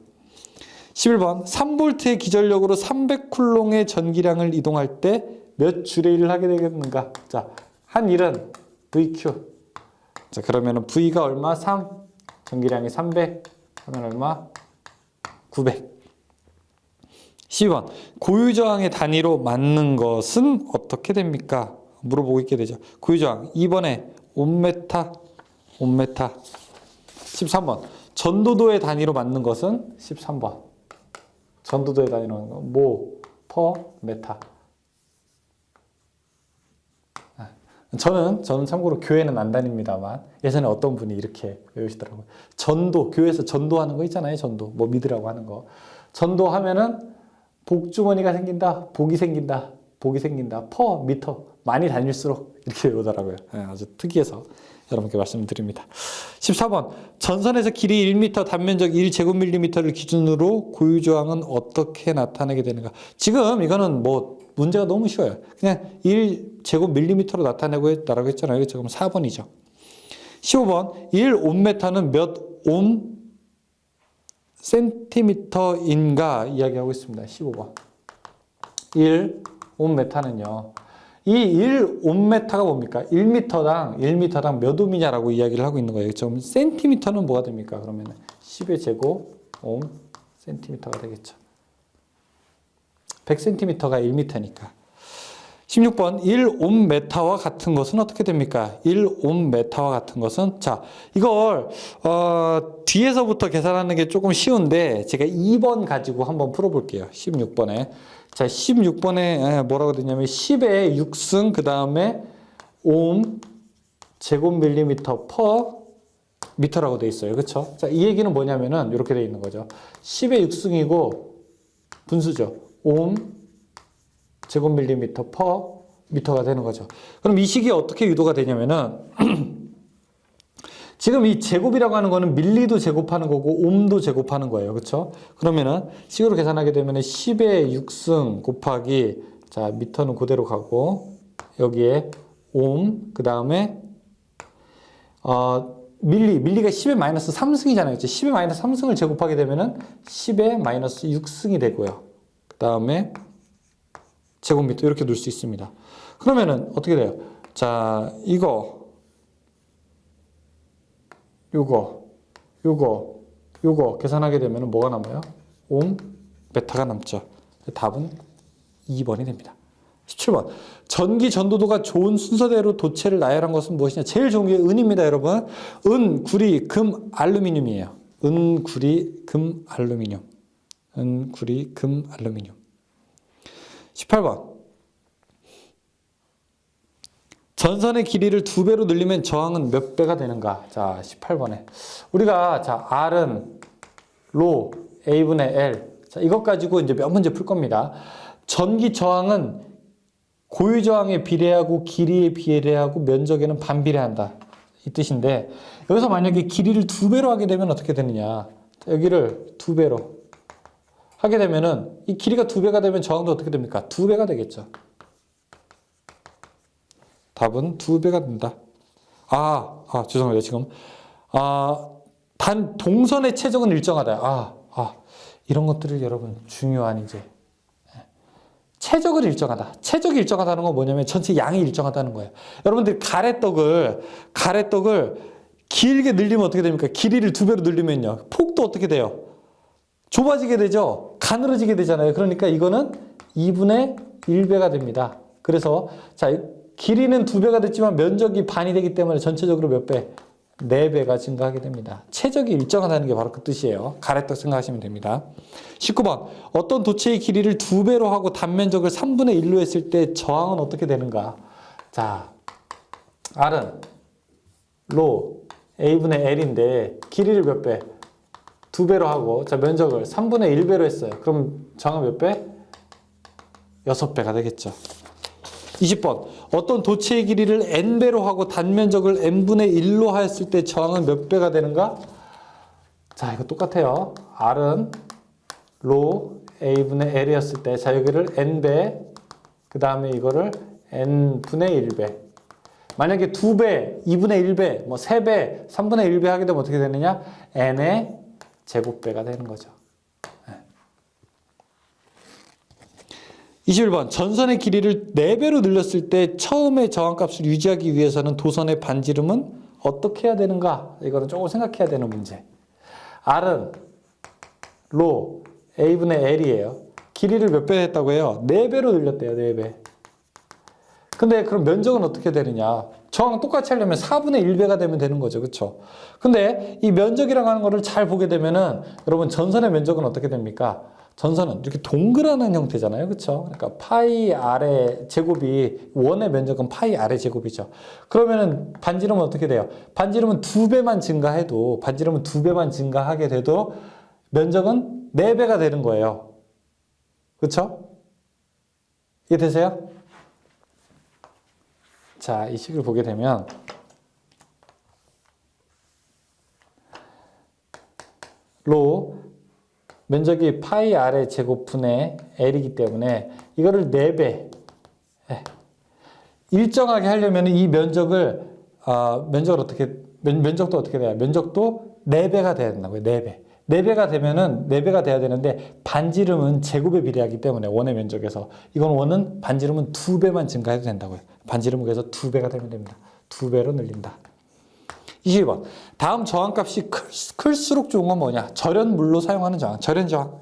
11번. 3볼트의 기전력으로 300쿨롱의 전기량을 이동할 때 몇 줄의 일을 하게 되겠는가? 자, 한 일은 VQ. 자, 그러면은 V가 얼마? 3. 전기량이 300. 하면 얼마? 900. 12번. 고유저항의 단위로 맞는 것은 어떻게 됩니까? 물어보고 있게 되죠. 고유저항. 2번에 옴메타. 13번. 전도도의 단위로 맞는 것은 13번. 전도도의 단위로 맞는 건 모, 퍼, 메타. 저는 참고로 교회는 안 다닙니다만 예전에 어떤 분이 이렇게 외우시더라고요. 전도, 교회에서 전도하는 거 있잖아요. 전도, 뭐 믿으라고 하는 거. 전도하면은 복주머니가 생긴다, 복이 생긴다, 퍼, 미터. 많이 다닐수록 이렇게 외우더라고요. 아주 특이해서 여러분께 말씀드립니다. 14번. 전선에서 길이 1m, 단면적 1제곱밀리미터를 기준으로 고유저항은 어떻게 나타내게 되는가? 지금 이거는 뭐 문제가 너무 쉬워요. 그냥 1제곱밀리미터로 나타내고 했다라고 했잖아요. 그렇죠? 그럼 4번이죠. 15번. 1옴메타는 몇 옴 센티미터인가 이야기하고 있습니다. 15번. 1옴메타는요. 이 1옴메타가 뭡니까? 1m당 몇 옴이냐라고 이야기를 하고 있는 거예요. 그럼 센티미터는 뭐가 됩니까? 그러면 10의 제곱 옴 센티미터가 되겠죠. 100cm가 1m니까. 16번. 1옴메타와 같은 것은 어떻게 됩니까? 1옴메타와 같은 것은, 자, 이걸 뒤에서부터 계산하는 게 조금 쉬운데 제가 2번 가지고 한번 풀어볼게요. 16번에. 자, 16번에 뭐라고 되냐면 10의 6승 그 다음에 옴 제곱밀리미터 퍼 미터라고 돼 있어요. 그렇죠? 자, 이 얘기는 뭐냐면은 이렇게 돼 있는 거죠. 10의 6승이고 분수죠. 옴 제곱밀리미터 퍼 미터가 되는 거죠. 그럼 이 식이 어떻게 유도가 되냐면은 지금 이 제곱이라고 하는 거는 밀리도 제곱하는 거고 옴도 제곱하는 거예요. 그렇죠? 그러면은 식으로 계산하게 되면은 10의 6승 곱하기, 자, 미터는 그대로 가고 여기에 옴 그다음에 밀리가 10의 마이너스 3승이잖아요. 10의 마이너스 3승을 제곱하게 되면은 10의 마이너스 6승이 되고요. 그다음에 제곱미터 이렇게 놓을 수 있습니다. 그러면은 어떻게 돼요? 자, 요거 계산하게 되면 뭐가 남아요? 옴 메타가 남죠. 답은 2번이 됩니다. 17번. 전기 전도도가 좋은 순서대로 도체를 나열한 것은 무엇이냐? 제일 좋은 게 은입니다, 여러분. 은, 구리, 금, 알루미늄이에요. 은, 구리, 금, 알루미늄. 18번. 전선의 길이를 2배로 늘리면 저항은 몇 배가 되는가? 자, 18번에. 우리가, 자, R은 로, A분의 L. 자, 이것 가지고 이제 몇 문제 풀 겁니다. 전기 저항은 고유 저항에 비례하고 길이에 비례하고 면적에는 반비례한다. 이 뜻인데, 여기서 만약에 길이를 2배로 하게 되면 어떻게 되느냐? 자, 여기를 2배로 하게 되면은, 이 길이가 2배가 되면 저항도 어떻게 됩니까? 2배가 되겠죠. 답은 2배가 된다. 죄송합니다. 지금. 단 동선의 최적은 일정하다. 이런 것들을 여러분 중요한 이제 최적을 일정하다. 최적이 일정하다는 건 뭐냐면 전체 양이 일정하다는 거예요. 여러분들이 가래떡을 길게 늘리면 어떻게 됩니까? 길이를 2배로 늘리면요. 폭도 어떻게 돼요? 좁아지게 되죠. 가늘어지게 되잖아요. 그러니까 이거는 2분의 1배가 됩니다. 그래서 자, 길이는 2배가 됐지만 면적이 반이 되기 때문에 전체적으로 몇 배? 4배가 증가하게 됩니다. 최적이 일정하다는 게 바로 그 뜻이에요. 가래떡 생각하시면 됩니다. 19번. 어떤 도체의 길이를 2배로 하고 단면적을 3분의 1로 했을 때 저항은 어떻게 되는가? 자, R은 로 A분의 L인데 길이를 몇 배? 2배로 하고 자 면적을 3분의 1배로 했어요. 그럼 저항은 몇 배? 6배가 되겠죠. 20번. 어떤 도체의 길이를 n배로 하고 단면적을 n분의 1로 하였을 때 저항은 몇 배가 되는가? 자, 이거 똑같아요. R은 로 A분의 L이었을 때 자, 여기를 n배 그 다음에 이거를 n분의 1배 만약에 2배, 2분의 1배, 뭐 3배, 3분의 1배 하게 되면 어떻게 되느냐? n의 제곱배가 되는 거죠. 21번. 전선의 길이를 4배로 늘렸을 때 처음에 저항값을 유지하기 위해서는 도선의 반지름은 어떻게 해야 되는가? 이거는 조금 생각해야 되는 문제. R은 로 A분의 L이에요. 길이를 몇 배 했다고 해요? 4배로 늘렸대요. 4배. 근데 그럼 면적은 어떻게 되느냐? 저항 똑같이 하려면 4분의 1배가 되면 되는 거죠. 그렇죠? 근데 이 면적이라고 하는 거를 잘 보게 되면은 여러분 전선의 면적은 어떻게 됩니까? 전선은 이렇게 동그라는 형태잖아요. 그렇죠? 그러니까 파이 R의 제곱이 원의 면적은 파이 R의 제곱이죠. 그러면은 반지름은 어떻게 돼요? 반지름은 2배만 증가해도 반지름은 2배만 증가하게 돼도 면적은 4배가 되는 거예요. 그렇죠? 이해되세요? 자, 이 식을 보게 되면 로 면적이 파이 R의 제곱분의 L이기 때문에 이거를 4배 일정하게 하려면 이 면적을 면적도 어떻게 돼요? 면적도 4배가 돼야 된다고요. 4배. 4배가 되면은 4배가 돼야 되는데 반지름은 제곱에 비례하기 때문에 원의 면적에서 이건 원은 반지름은 2배만 증가해도 된다고요. 반지름은 그래서 2배가 되면 됩니다. 2배로 늘린다. 22번. 다음 저항값이 클수록 좋은 건 뭐냐? 절연물로 사용하는 저항. 절연저항.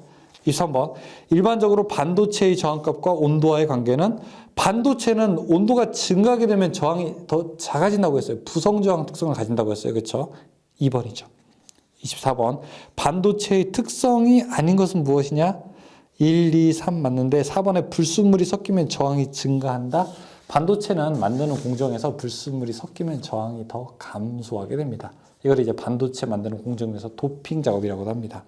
23번. 일반적으로 반도체의 저항값과 온도와의 관계는 반도체는 온도가 증가하게 되면 저항이 더 작아진다고 했어요. 부성저항 특성을 가진다고 했어요. 그렇죠? 2번이죠. 24번. 반도체의 특성이 아닌 것은 무엇이냐? 1, 2, 3 맞는데 4번에 불순물이 섞이면 저항이 증가한다. 반도체는 만드는 공정에서 불순물이 섞이면 저항이 더 감소하게 됩니다. 이걸 이제 반도체 만드는 공정에서 도핑 작업이라고 합니다.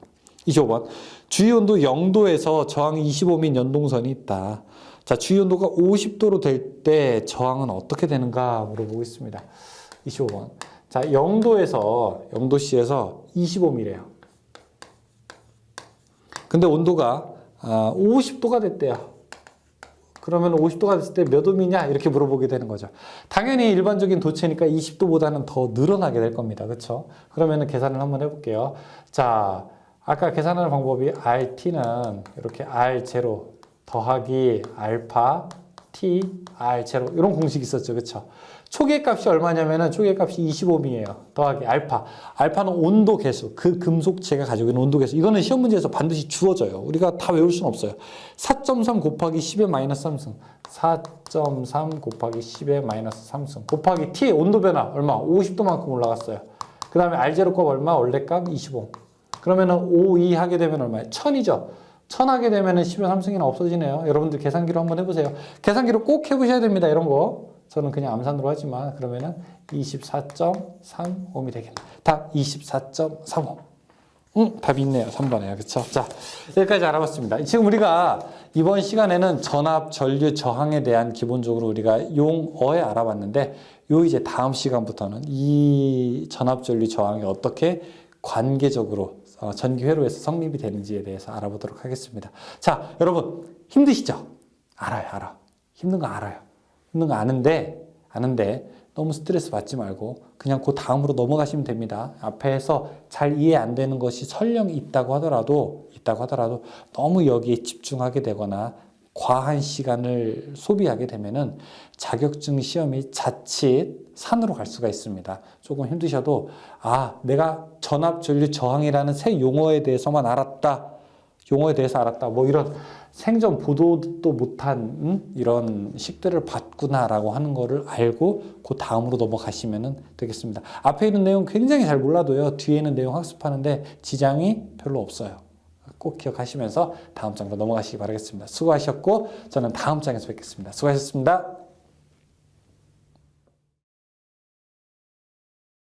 25번. 주위 온도 0도에서 저항이 25인 연동선이 있다. 자, 주위 온도가 50도로 될 때 저항은 어떻게 되는가 물어보고 있습니다. 25번. 자, 0도C에서 25mm래요. 근데 온도가 50도가 됐대요. 그러면 50도가 됐을 때 몇 ohm이냐? 이렇게 물어보게 되는 거죠. 당연히 일반적인 도체니까 20도보다는 더 늘어나게 될 겁니다. 그렇죠? 그러면 계산을 한번 해볼게요. 자, 아까 계산하는 방법이 RT는 이렇게 R0 더하기 알파 T R0 이런 공식이 있었죠. 그렇죠? 초기값이 얼마냐면은 초기값이 25ohm이에요. 더하기 알파. 알파는 온도 계수. 그 금속체가 가지고 있는 온도 계수. 이거는 시험 문제에서 반드시 주어져요. 우리가 다 외울 수는 없어요. 4.3 곱하기 10의 마이너스 3승. 4.3 곱하기 10의 마이너스 3승. 곱하기 T 온도 변화 얼마? 50도만큼 올라갔어요. 그 다음에 R0 값 얼마? 원래값 25. 그러면은 5, 2 하게 되면 얼마예요? 1000이죠. 1000 하게 되면은 10의 3승이나 없어지네요. 여러분들 계산기로 한번 해보세요. 계산기로 꼭 해보셔야 됩니다. 이런 거. 저는 그냥 암산으로 하지만 그러면은 24.35ohm이 되겠네. 답 24.35. 답이 있네요. 3번에요. 그렇죠? 자, 여기까지 알아봤습니다. 지금 우리가 이번 시간에는 전압, 전류, 저항에 대한 기본적으로 우리가 용어에 알아봤는데 요 이제 다음 시간부터는 이 전압, 전류, 저항이 어떻게 관계적으로 전기 회로에서 성립이 되는지에 대해서 알아보도록 하겠습니다. 자, 여러분 힘드시죠? 알아. 힘든 거 알아요. 힘든 거 아는데 너무 스트레스 받지 말고 그냥 그 다음으로 넘어가시면 됩니다. 앞에서 잘 이해 안 되는 것이 설령 있다고 하더라도 너무 여기에 집중하게 되거나 과한 시간을 소비하게 되면은 자격증 시험이 자칫 산으로 갈 수가 있습니다. 조금 힘드셔도 내가 전압, 전류, 저항이라는 새 용어에 대해서만 알았다. 용어에 대해서 알았다. 뭐 이런 생전 보도도 못한 이런 식들을 봤구나라고 하는 거를 알고 그 다음으로 넘어가시면 되겠습니다. 앞에 있는 내용 굉장히 잘 몰라도요. 뒤에 있는 내용 학습하는데 지장이 별로 없어요. 꼭 기억하시면서 다음 장으로 넘어가시기 바라겠습니다. 수고하셨고 저는 다음 장에서 뵙겠습니다. 수고하셨습니다.